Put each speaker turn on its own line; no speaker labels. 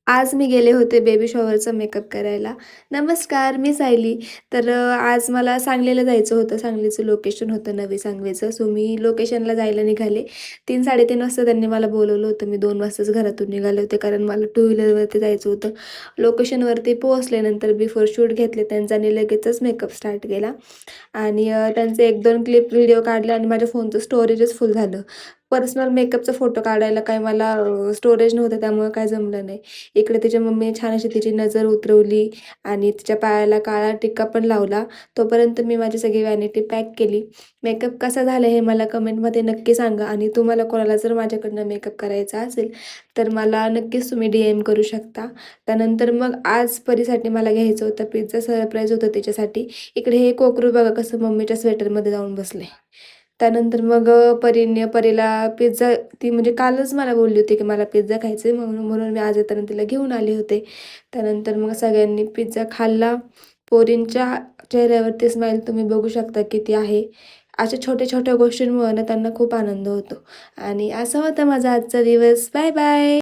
आज मी गेले होते बेबी शॉवरचा मेकअप करायला. नमस्कार, मी सायली. आज मला सांगलीला जायचं होतं. सांगलीचं लोकेशन होतं नवी सांगलीचं. सो मी लोकेशनला जायला निघाले. 3-3:30 वाजता त्यांनी मला बोलवलं होतं. मी 2 वाजताच घरातून निघाले होते, कारण मला टू व्हीलरवरती जायचं होतं. लोकेशनवरती पोहोचल्यानंतर बिफोर शूट घेतले त्यांचा आणि लगेचच मेकअप स्टार्ट केला. आणि त्यांचे 1-2 क्लिप व्हिडिओ काढले आणि माझ्या फोनचं स्टोरेजच फुल झालं. पर्सनल मेकअपचा फोटो काढायला काही मला स्टोरेज नव्हतं, त्यामुळे काय जमलं नाही. इकडे तिच्या मम्मीने छान अशी तिची नजर उतरवली आणि तिच्या पायाला काळा टिक्का पण लावला. तोपर्यंत मी माझी सगळी वॅनिटी पॅक केली. मेकअप कसा झाला हे मला कमेंटमध्ये नक्की सांगा आणि तुम्हाला कोणाला जर माझ्याकडनं मेकअप करायचा असेल तर मला नक्कीच तुम्ही DM करू शकता. त्यानंतर मग आज परीसाठी मला घ्यायचं होतं पिझ्झा, सरप्राईज होतं तिच्यासाठी. इकडे हे कोकरू बघा कसं मम्मीच्या स्वेटरमध्ये जाऊन बसले. त्यानंतर मग परीला पिझ्झा, ती म्हणजे कालच मला बोलली होती की मला पिझ्झा खायचा आहे, म्हणून म्हणून मी आज येताना तिला घेऊन आले होते. त्यानंतर मग सगळ्यांनी पिझ्झा खाल्ला. पोरींच्या चेहऱ्यावरती स्माईल तुम्ही बघू शकता किती आहे. अशा छोट्या-छोट्या गोष्टींमुळे ना त्यांना खूप आनंद होतो. आणि असा होता माझा आजचा दिवस. Bye bye.